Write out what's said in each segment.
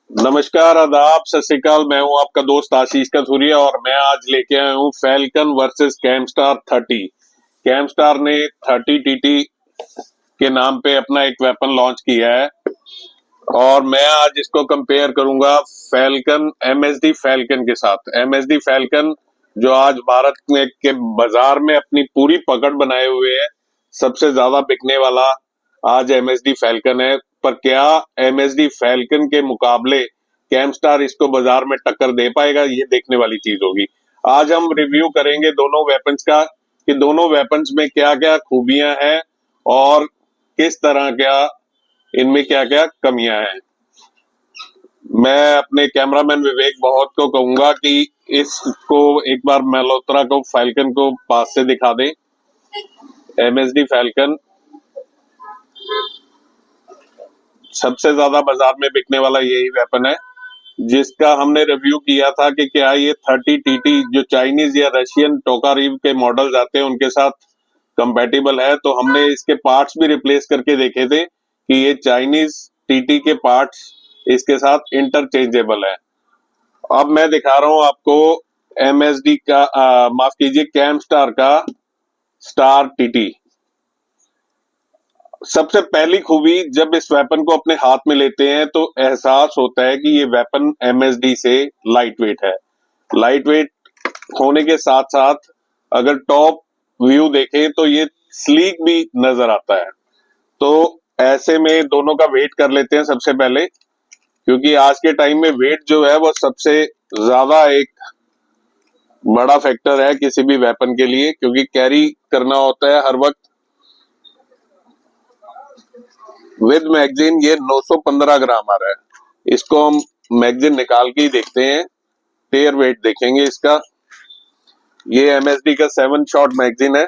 नमस्कार, आदाब, सत श्री अकाल। मैं हूं आपका दोस्त आशीष कथुरिया और मैं आज लेके आया हूं फैल्कन वर्सेस कैमस्टार 30। कैमस्टार ने 30 टीटी के नाम पे अपना एक वेपन लॉन्च किया है और मैं आज इसको कंपेयर करूंगा फैल्कन एमएसडी फैल्कन के साथ। एमएसडी फैल्कन जो आज भारत में के बाजार में अपनी पूरी पकड़ बनाए हुए है, सबसे ज्यादा बिकने वाला आज एमएसडी फैल्कन है। पर क्या एमएसडी फैल्कन के मुकाबले कैमस्टार इसको बाजार में टक्कर दे पाएगा, ये देखने वाली चीज होगी। आज हम रिव्यू करेंगे दोनों वेपन्स का कि दोनों वेपन्स में क्या क्या खूबियां हैं और किस तरह क्या इनमें क्या क्या कमियां हैं। मैं अपने कैमरामैन विवेक बहुत को कहूंगा कि इसको एक बार मल्होत्रा को फैल्कन को पास से दिखा दे। एमएसडी फैल्कन सबसे ज्यादा बाजार में बिकने वाला यही वेपन है, जिसका हमने रिव्यू किया था कि क्या ये 30 टीटी जो चाइनीज या रशियन टोकारिव के मॉडल्स आते हैं उनके साथ कंपैटिबल है। तो हमने इसके पार्ट्स भी रिप्लेस करके देखे थे कि ये चाइनीज टीटी के पार्ट्स इसके साथ इंटरचेंजेबल है। अब मैं दिखा रहा हूं आपको एमएसडी का माफ कीजिए कैमस्टार का स्टार टीटी। सबसे पहली खूबी, जब इस वेपन को अपने हाथ में लेते हैं तो एहसास होता है कि ये वेपन एमएसडी से लाइट वेट है। लाइट वेट होने के साथ साथ अगर टॉप व्यू देखें तो ये स्लीक भी नजर आता है। तो ऐसे में दोनों का वेट कर लेते हैं सबसे पहले, क्योंकि आज के टाइम में वेट जो है वो सबसे ज्यादा एक बड़ा फैक्टर है किसी भी वेपन के लिए, क्योंकि कैरी करना होता है हर वक्त। विद मैगजीन ये 915 ग्राम आ रहा है। इसको हम मैगजीन निकाल के ही देखते हैं, टेयर वेट देखेंगे इसका। ये एमएसडी का 7 शॉट मैगजीन है।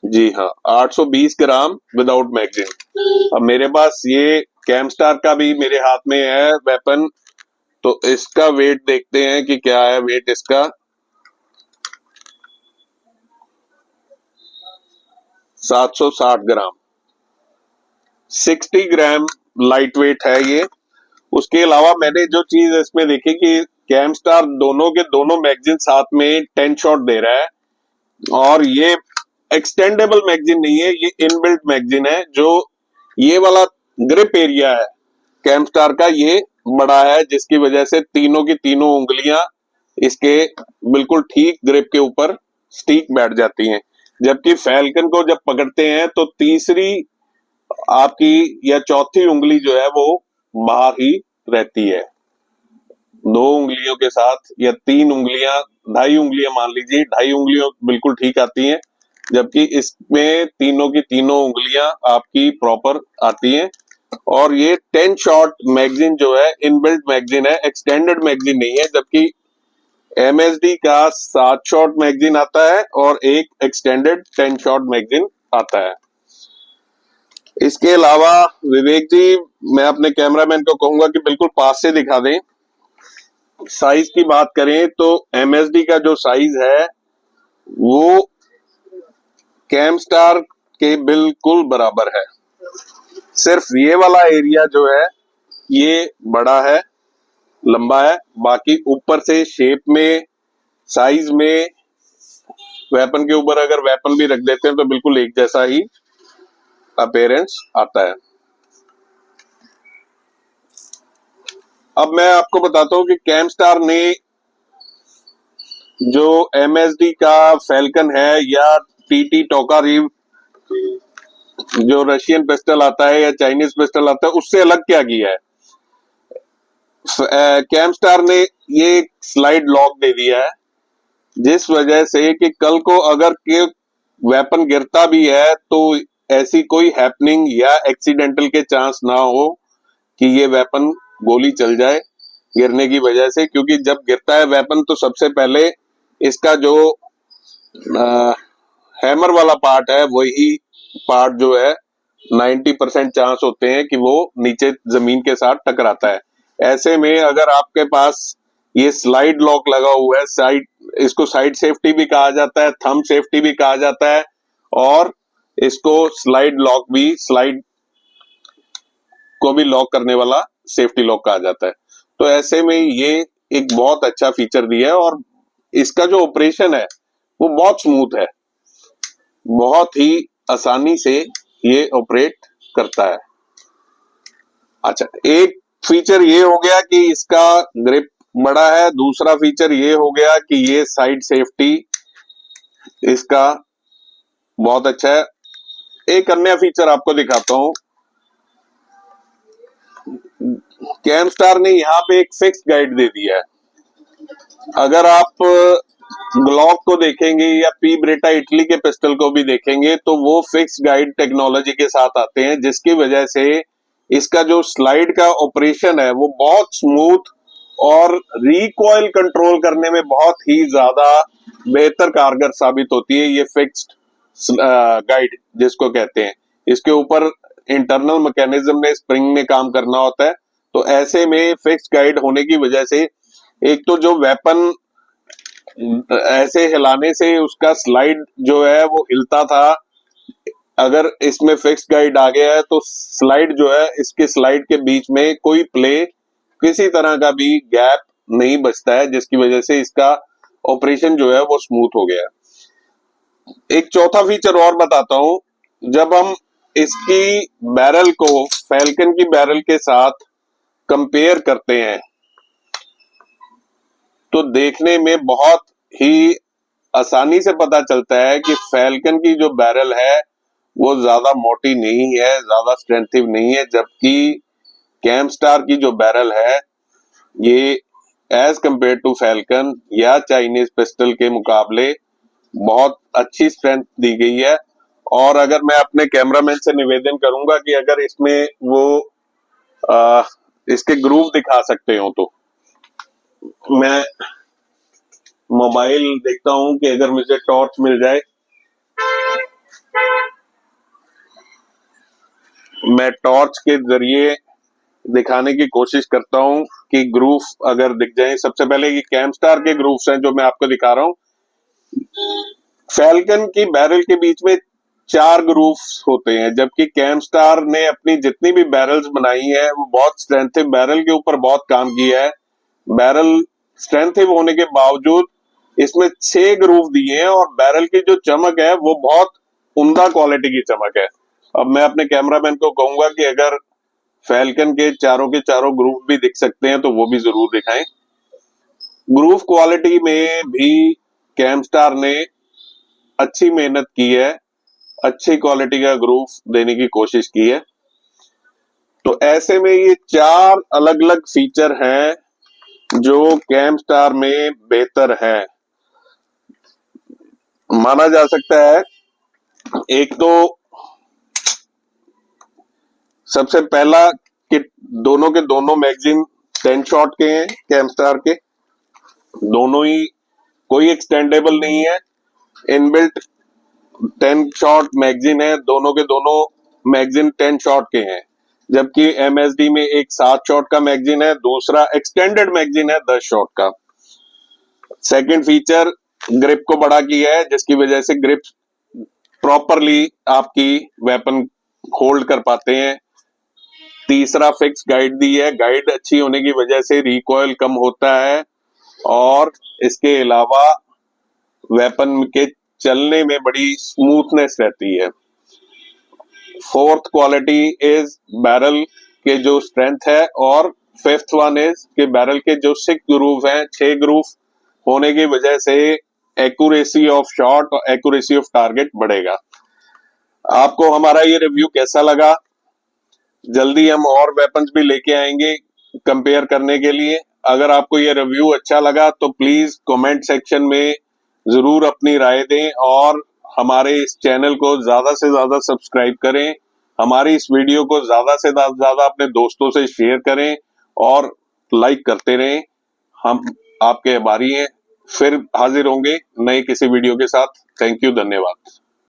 जी हाँ, 820 ग्राम विदाउट मैगजीन। अब मेरे पास ये कैमस्टार का भी मेरे हाथ में है वेपन, तो इसका वेट देखते हैं कि क्या है वेट इसका। 760 ग्राम, 60 ग्राम लाइट वेट है ये। उसके अलावा मैंने जो चीज इसमें देखी कि कैमस्टार दोनों के दोनों मैगजीन साथ में 10 शॉट दे रहा है, और ये एक्सटेंडेबल मैगजीन नहीं है, ये इनबिल्ट मैगजीन है। जो ये वाला ग्रिप एरिया है कैमस्टार का, ये बड़ा है, जिसकी वजह से तीनों की तीनों उंगलियां इसके बिल्कुल ठीक ग्रिप के ऊपर स्टिक बैठ जाती हैं। जबकि फैल्कन को जब पकड़ते हैं तो तीसरी आपकी या चौथी उंगली जो है वो बाहर ही रहती है। दो उंगलियों के साथ या 3 उंगलियां, 2.5 उंगलियां मान लीजिए, 2.5 उंगलियों बिल्कुल ठीक आती हैं, जबकि इसमें तीनों की तीनों उंगलियां आपकी प्रॉपर आती हैं। और ये 10 शॉट मैगजीन जो है इनबिल्ट मैगजीन है, एक्सटेंडेड मैगजीन नहीं है। जबकि एमएसडी का 7 शॉट मैगजीन आता है और एक एक्सटेंडेड 10 शॉट मैगजीन आता है। इसके अलावा विवेक जी, मैं अपने कैमरामैन को कहूंगा कि बिल्कुल पास से दिखा दें। साइज की बात करें तो एमएसडी का जो साइज है वो कैमस्टार के बिल्कुल बराबर है। सिर्फ ये वाला एरिया जो है ये बड़ा है, लंबा है। बाकी ऊपर से शेप में, साइज में, वेपन के ऊपर अगर वेपन भी रख देते हैं तो बिल्कुल एक जैसा ही अपीयरेंस आता है। अब मैं आपको बताता हूं कि कैमस्टार ने जो एमएसडी का फैल्कन है या टीटी टोकारिव जो रशियन पिस्टल आता है या चाइनीज पिस्टल आता है, उससे अलग क्या किया है। कैमस्टार ने ये स्लाइड लॉक दे दिया है, जिस वजह से कि कल को अगर के वेपन गिरता भी है तो ऐसी कोई हैपनिंग या एक्सीडेंटल के चांस ना हो कि ये वेपन गोली चल जाए गिरने की वजह से। क्योंकि जब गिरता है वेपन तो सबसे पहले इसका जो हैमर वाला पार्ट है, वही पार्ट जो है 90% चांस होते हैं कि वो नीचे जमीन के साथ टकराता है। ऐसे में अगर आपके पास ये स्लाइड लॉक लगा हुआ है, इसको साइड सेफ्टी भी कहा जाता है, थंब सेफ्टी भी कहा जाता है, और इसको स्लाइड लॉक भी, स्लाइड को भी लॉक करने वाला सेफ्टी लॉक कहा जाता है। तो ऐसे में ये एक बहुत अच्छा फीचर दिया है, और इसका जो ऑपरेशन है वो बहुत स्मूथ है, बहुत ही आसानी से ये ऑपरेट करता है। अच्छा, एक फीचर ये हो गया कि इसका ग्रिप बड़ा है, दूसरा फीचर ये हो गया कि ये साइड सेफ्टी इसका बहुत अच्छा है। एक अन्य फीचर आपको दिखाता हूं। कैमस्टार ने यहाँ पे एक फिक्स गाइड दे दिया है। अगर आप ग्लॉक को देखेंगे या पी ब्रेटा इटली के पिस्टल को भी देखेंगे तो वो फिक्स गाइड टेक्नोलॉजी के साथ आते हैं, जिसकी वजह से इसका जो स्लाइड का ऑपरेशन है वो बहुत स्मूथ और रिकॉइल कंट्रोल करने में बहुत ही ज्यादा बेहतर कारगर साबित होती है। ये फिक्स्ड गाइड जिसको कहते हैं, इसके ऊपर इंटरनल मैकेनिज्म में स्प्रिंग में काम करना होता है। तो ऐसे में फिक्स्ड गाइड होने की वजह से एक तो जो वेपन ऐसे हिलाने से उसका स्लाइड जो है वो हिलता था, अगर इसमें फिक्स गाइड आ गया है तो स्लाइड जो है, इसके स्लाइड के बीच में कोई प्ले, किसी तरह का भी गैप नहीं बचता है, जिसकी वजह से इसका ऑपरेशन जो है वो स्मूथ हो गया। एक चौथा फीचर और बताता हूं। जब हम इसकी बैरल को फैल्कन की बैरल के साथ कंपेयर करते हैं तो देखने में बहुत ही आसानी से पता चलता है कि फैल्कन की जो बैरल है वो ज्यादा मोटी नहीं है, ज्यादा स्ट्रेंथिव नहीं है, जबकि कैमस्टार की जो बैरल है ये एज कंपेयर टू फैल्कन या चाइनीज पिस्टल के मुकाबले बहुत अच्छी स्ट्रेंथ दी गई है। और अगर मैं अपने कैमरामैन से निवेदन करूंगा कि अगर इसमें वो इसके ग्रूव दिखा सकते हो तो मैं मोबाइल देखता हूं कि अगर मुझे टॉर्च मिल जाए, मैं टॉर्च के जरिए दिखाने की कोशिश करता हूं कि ग्रूव अगर दिख जाए। सबसे पहले ये कैमस्टार के ग्रूव्स हैं जो मैं आपको दिखा रहा हूं। फैल्कन की बैरल के बीच में 4 ग्रूव्स होते हैं, जबकि कैमस्टार ने अपनी जितनी भी बैरल्स बनाई है वो बहुत स्ट्रेंथिव बैरल के ऊपर बहुत काम किया है। बैरल स्ट्रेंथिव होने के बावजूद इसमें 6 ग्रूव दिए हैं, और बैरल की जो चमक है वो बहुत उम्दा क्वालिटी की चमक है। अब मैं अपने कैमरामैन को कहूंगा कि अगर फैल्कन के चारों ग्रूव भी दिख सकते हैं तो वो भी जरूर दिखाएं। ग्रूव क्वालिटी में भी कैमस्टार ने अच्छी मेहनत की है, अच्छी क्वालिटी का ग्रूव देने की कोशिश की है। तो ऐसे में ये 4 अलग अलग फीचर हैं जो कैमस्टार में बेहतर है माना जा सकता है। एक तो सबसे पहला कि दोनों के दोनों मैगजीन 10 शॉट के हैं, कैमस्टार के दोनों ही, कोई एक्सटेंडेबल नहीं है, इनबिल्ट 10 शॉट मैगजीन है, दोनों के दोनों मैगजीन 10 शॉट के हैं। जबकि एमएसडी में एक 7 शॉट का मैगजीन है, दूसरा एक्सटेंडेड मैगजीन है 10 शॉट का। सेकंड फीचर ग्रिप को बड़ा किया है, जिसकी वजह से ग्रिप प्रॉपरली आपकी वेपन होल्ड कर पाते हैं। तीसरा फिक्स गाइड दी है, गाइड अच्छी होने की वजह से रिकॉइल कम होता है, और इसके अलावा वेपन के चलने में बड़ी स्मूथनेस रहती है। फोर्थ क्वालिटी इज बैरल के जो स्ट्रेंथ है, और फिफ्थ वन इज के बैरल के जो 6 ग्रूव हैं, 6 ग्रूव होने की वजह से एक्यूरेसी ऑफ शॉट और एक्यूरेसी ऑफ टारगेट बढ़ेगा। आपको हमारा ये रिव्यू कैसा लगा? जल्दी हम और वेपन्स भी लेके आएंगे कंपेयर करने के लिए। अगर आपको ये रिव्यू अच्छा लगा तो प्लीज कमेंट सेक्शन में जरूर अपनी राय दें, और हमारे इस चैनल को ज्यादा से ज्यादा सब्सक्राइब करें, हमारी इस वीडियो को ज्यादा से ज्यादा अपने दोस्तों से शेयर करें और लाइक करते रहें। हम आपके आभारी हैं। फिर हाजिर होंगे नए किसी वीडियो के साथ। थैंक यू, धन्यवाद।